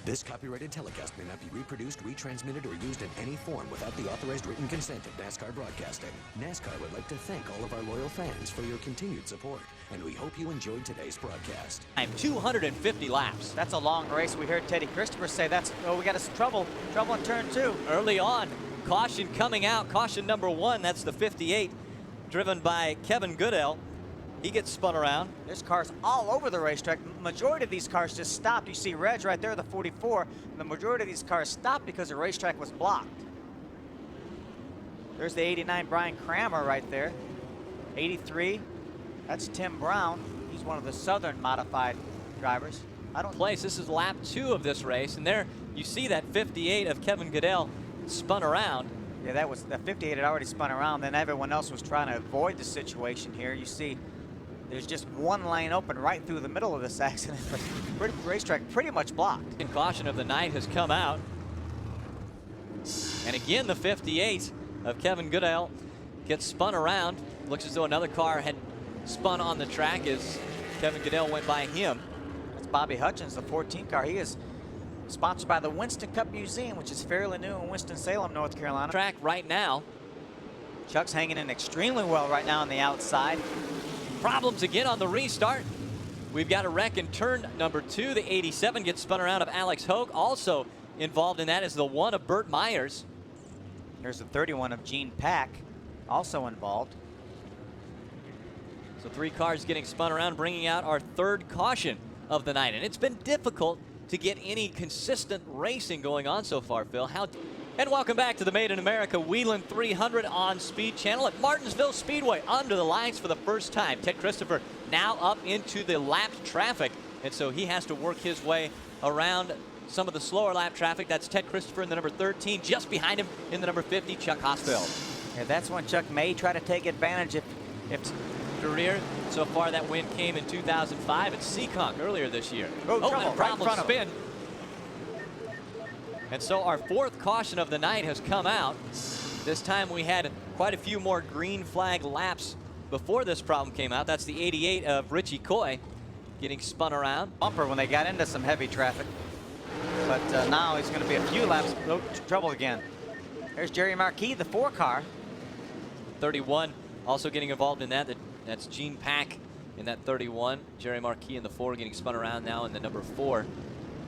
This copyrighted telecast may not be reproduced, retransmitted, or used in any form without the authorized written consent of NASCAR Broadcasting. NASCAR would like to thank all of our loyal fans for your continued support, and we hope you enjoyed today's broadcast. 250 laps. That's a long race. We heard Teddy Christopher say we got us trouble in turn 2. Early on, caution coming out, caution number 1, that's the 58, driven by Kevin Goodell. He gets spun around. There's cars all over the racetrack. Majority of these cars just stopped. You see Reg right there, the 44. The majority of these cars stopped because the racetrack was blocked. There's the 89 Brian Kramer right there. 83, that's Tim Brown. He's one of the Southern modified drivers. This is lap 2 of this race, and there you see that 58 of Kevin Goodell spun around. Yeah, that 58 had already spun around. Then everyone else was trying to avoid the situation here. You see, there's just one lane open right through the middle of this accident. The racetrack pretty much blocked. And caution of the night has come out. And again, the 58 of Kevin Goodell gets spun around. Looks as though another car had spun on the track as Kevin Goodell went by him. That's Bobby Hutchins, the 14 car. He is sponsored by the Winston Cup Museum, which is fairly new in Winston-Salem, North Carolina. Track right now. Chuck's hanging in extremely well right now on the outside. Problems again on the restart. We've got a wreck in turn number 2. The 87 gets spun around of Alex Hogue. Also involved in that is the 1 of Burt Myers. There's the 31 of Gene Pack, also involved. So 3 cars getting spun around, bringing out our 3rd caution of the night. And it's been difficult to get any consistent racing going on so far, Phil. And welcome back to the Made in America Whelen 300 on Speed Channel at Martinsville Speedway. Under the lights for the first time. Ted Christopher now up into the lapped traffic. And so he has to work his way around some of the slower lap traffic. That's Ted Christopher in the number 13. Just behind him in the number 50, Chuck Hosfeld. Yeah, that's when Chuck may try to take advantage if career. So far that win came in 2005 at Seekonk earlier this year. Trouble, and problem spin. And so our 4th caution of the night has come out. This time we had quite a few more green flag laps before this problem came out. That's the 88 of Richie Coy getting spun around. Bumper when they got into some heavy traffic. But now he's going to be a few laps. Oh, trouble again. There's Jerry Marquis, the 4 car. 31 also getting involved in that. That's Gene Pack in that 31. Jerry Marquis in the 4 getting spun around now in the number 4.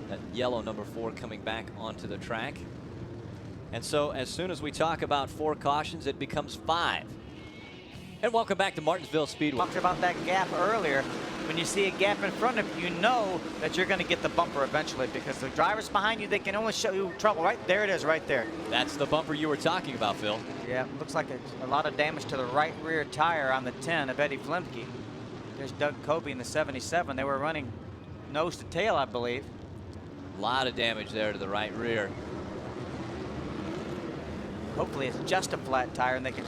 That yellow number 4 coming back onto the track. And so as soon as we talk about 4 cautions, it becomes 5. And welcome back to Martinsville Speedway. Talked about that gap earlier. When you see a gap in front of you, you know that you're going to get the bumper eventually because the drivers behind you, they can only show you trouble. Right there it is right there. That's the bumper you were talking about, Phil. Yeah, looks like a lot of damage to the right rear tire on the 10 of Eddie Flemke. There's Doug Kobe in the 77. They were running nose to tail, I believe. A lot of damage there to the right rear. Hopefully it's just a flat tire and they can,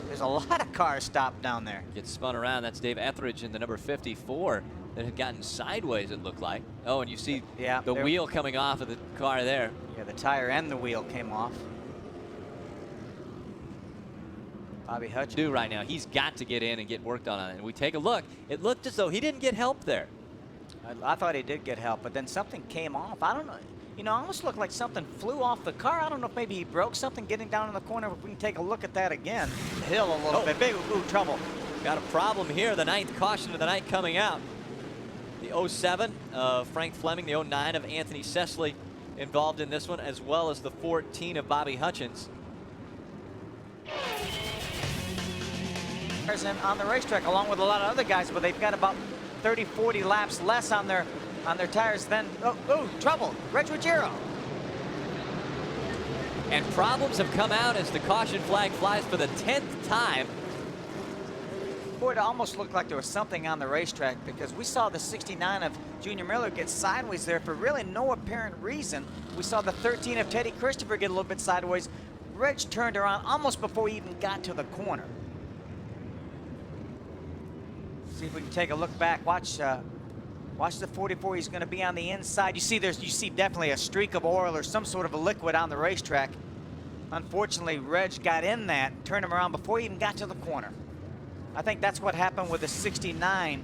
there's a lot of cars stopped down there. Gets spun around. That's Dave Etheridge in the number 54 that had gotten sideways, it looked like. Oh, and you see the wheel coming off of the car there. Yeah, the tire and the wheel came off. Bobby Hutchins. Right now, he's got to get in and get worked on it. And we take a look. It looked as though he didn't get help there. I thought he did get help, but then something came off. I don't know. You know, it almost looked like something flew off the car. I don't know if maybe he broke something getting down in the corner. If we can take a look at that again. The hill a little bit. Big trouble. Got a problem here. The 9th caution of the night coming out. The 07 of Frank Fleming, the 09 of Anthony Sesley involved in this one, as well as the 14 of Bobby Hutchins. On the racetrack, along with a lot of other guys, but they've got about 30, 40 laps less on their tires than, trouble, Reg Ruggiero. And problems have come out as the caution flag flies for the 10th time. Boy, it almost looked like there was something on the racetrack because we saw the 69 of Junior Miller get sideways there for really no apparent reason. We saw the 13 of Teddy Christopher get a little bit sideways. Reg turned around almost before he even got to the corner. See if we can take a look back. Watch the 44. He's going to be on the inside. You see definitely a streak of oil or some sort of a liquid on the racetrack. Unfortunately, Reg got in that, turned him around before he even got to the corner. I think that's what happened with the 69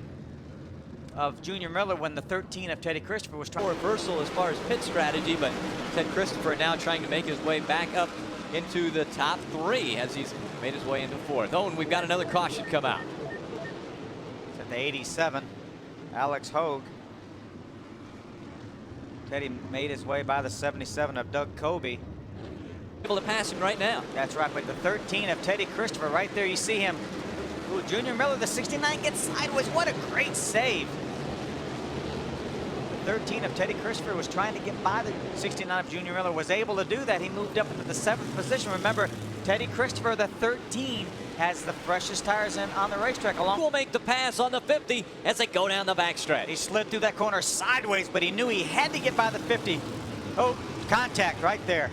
of Junior Miller when the 13 of Teddy Christopher was trying. Reversal as far as pit strategy, but Ted Christopher now trying to make his way back up into the top 3 as he's made his way into 4th. Oh, and we've got another caution come out. It's at the 87, Alex Hogue. Teddy made his way by the 77 of Doug Kobe. Able to pass him right now. That's right, but the 13 of Teddy Christopher right there, you see him. Ooh, Junior Miller, the 69 gets sideways. What a great save. The 13 of Teddy Christopher was trying to get by the 69 of Junior Miller, was able to do that. He moved up into the 7th position. Remember, Teddy Christopher, the 13, has the freshest tires in on the racetrack. Will make the pass on the 50 as they go down the backstretch. He slid through that corner sideways, but he knew he had to get by the 50. Oh, contact right there.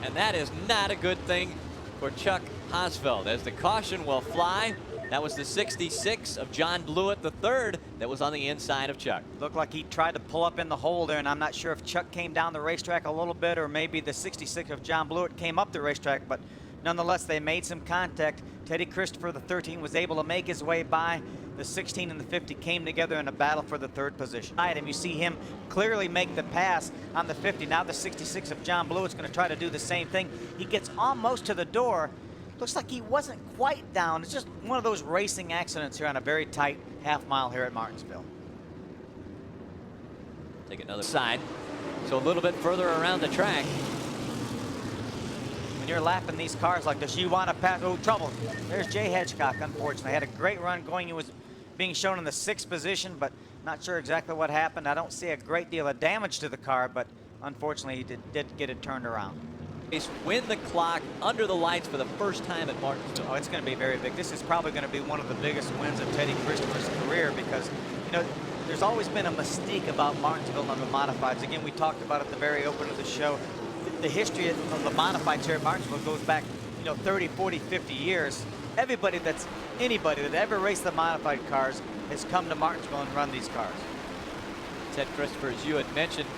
And that is not a good thing for Chuck Hosfeld, as the caution will fly. That was the 66 of John Blewett III that was on the inside of Chuck. Looked like he tried to pull up in the hole there, and I'm not sure if Chuck came down the racetrack a little bit or maybe the 66 of John Blewett came up the racetrack, but nonetheless, they made some contact. Teddy Christopher, the 13, was able to make his way by. The 16 and the 50 came together in a battle for the 3rd position. And you see him clearly make the pass on the 50. Now the 66 of John Blewett's going to try to do the same thing. He gets almost to the door. Looks like he wasn't quite down. It's just one of those racing accidents here on a very tight half-mile here at Martinsville. Take another side. So a little bit further around the track. When you're lapping these cars like this, you want to pass. Oh, trouble. There's Jay Hedgecock, unfortunately. Had a great run going. He was being shown in the 6th position, but not sure exactly what happened. I don't see a great deal of damage to the car, but unfortunately he did get it turned around. Win the clock under the lights for the first time at Martinsville. Oh, it's going to be very big. This is probably going to be one of the biggest wins of Teddy Christopher's career because, you know, there's always been a mystique about Martinsville and the modifieds. Again, we talked about at the very open of the show. The history of the modifieds here at Martinsville goes back, you know, 30, 40, 50 years. Anybody that ever raced the modified cars has come to Martinsville and run these cars. Ted Christopher, as you had mentioned,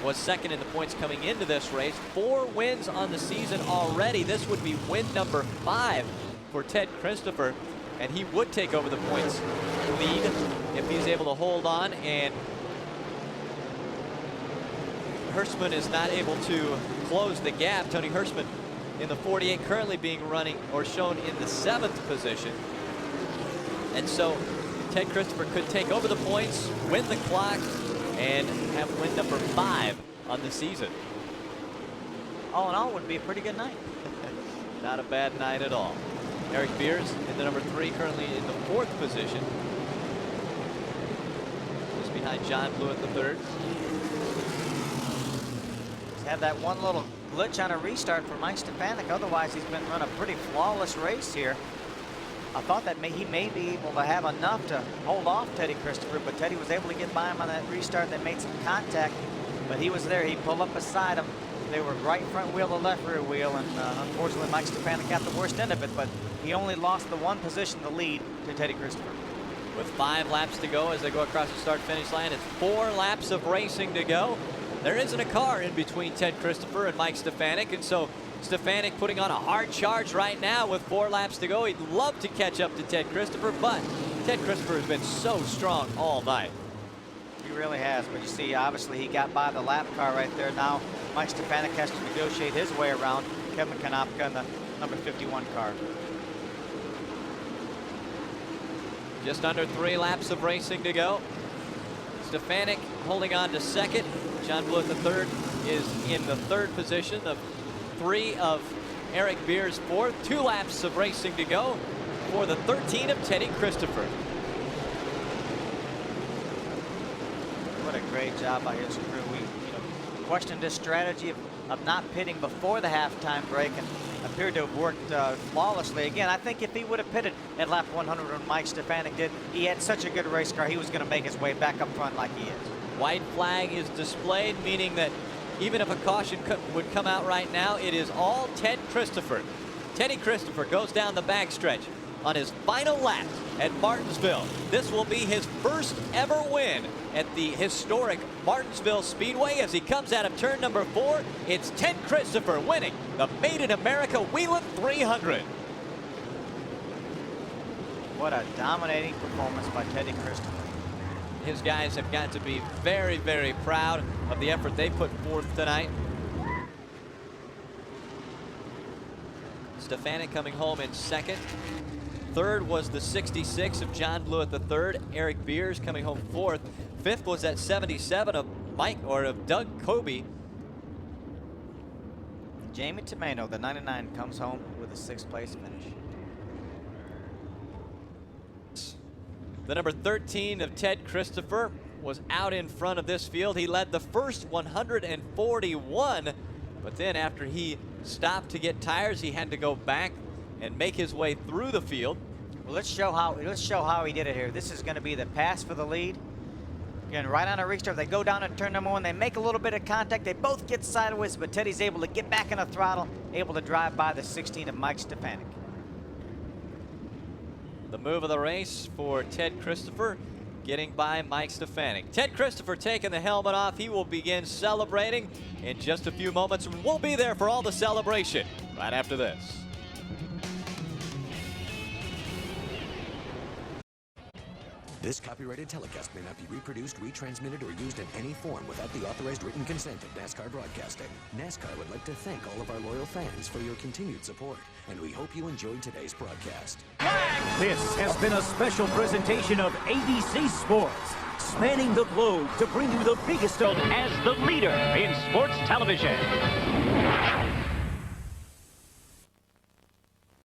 was 2nd in the points coming into this race. 4 wins on the season already. This would be win number 5 for Ted Christopher, and he would take over the points lead if he's able to hold on, and Hirschman is not able to close the gap. Tony Hirschman in the 48 currently being running or shown in the 7th position. And so Ted Christopher could take over the points, win the clock, and have win number 5 on the season. All in all, it would be a pretty good night. Not a bad night at all. Eric Beers in the number 3, currently in the 4th position. Just behind John Blewett III. He's had that one little glitch on a restart for Mike Stefanik. Otherwise, he's been running a pretty flawless race here. I thought that he may be able to have enough to hold off Teddy Christopher, but Teddy was able to get by him on that restart. They made some contact, but he was there. He pulled up beside him. They were right front wheel to left rear wheel, and unfortunately Mike Stefanik got the worst end of it, but he only lost the 1 position, the lead, to Teddy Christopher. With 5 laps to go as they go across the start-finish line, it's 4 laps of racing to go. There isn't a car in between Ted Christopher and Mike Stefanik, and so Stefanik putting on a hard charge right now with 4 laps to go. He'd love to catch up to Ted Christopher, but Ted Christopher has been so strong all night. He really has, but you see, obviously he got by the lap car right there. Now Mike Stefanik has to negotiate his way around Kevin Konopka in the number 51 car. Just under 3 laps of racing to go. Stefanik holding on to 2nd. John Blewett III is in the 3rd position. The 3 of Eric Beers 4th. 2 laps of racing to go for the 13 of Teddy Christopher. What a great job by his crew. We questioned his strategy of not pitting before the halftime break and appeared to have worked flawlessly. Again, I think if he would have pitted at lap 100 when Mike Stefanik did, he had such a good race car, he was going to make his way back up front like he is. White flag is displayed, meaning that even if a caution would come out right now, it is all Ted Christopher. Teddy Christopher goes down the backstretch on his final lap at Martinsville. This will be his first ever win at the historic Martinsville Speedway as he comes out of turn number 4. It's Ted Christopher winning the Made in America Whelen 300. What a dominating performance by Teddy Christopher. His guys have got to be very, very proud of the effort they put forth tonight. Stefanik coming home in second. Third was the 66 of John Blewett III. Eric Beers coming home fourth. Fifth was that 77 of Doug Kobe. Jamie Tomeno, the 99, comes home with a 6th place finish. The number 13 of Ted Christopher was out in front of this field. He led the first 141, but then after he stopped to get tires, he had to go back and make his way through the field. Well, let's show how he did it here. This is going to be the pass for the lead. Again, right on a restart, they go down at turn number 1. They make a little bit of contact. They both get sideways, but Teddy's able to get back in the throttle, able to drive by the 16 of Mike Stefanik. The move of the race for Ted Christopher, getting by Mike Stefanik. Ted Christopher taking the helmet off. He will begin celebrating in just a few moments, and we'll be there for all the celebration right after this. This copyrighted telecast may not be reproduced, retransmitted, or used in any form without the authorized written consent of NASCAR Broadcasting. NASCAR would like to thank all of our loyal fans for your continued support, and we hope you enjoyed today's broadcast. This has been a special presentation of ABC Sports, spanning the globe to bring you the biggest of as the leader in sports television.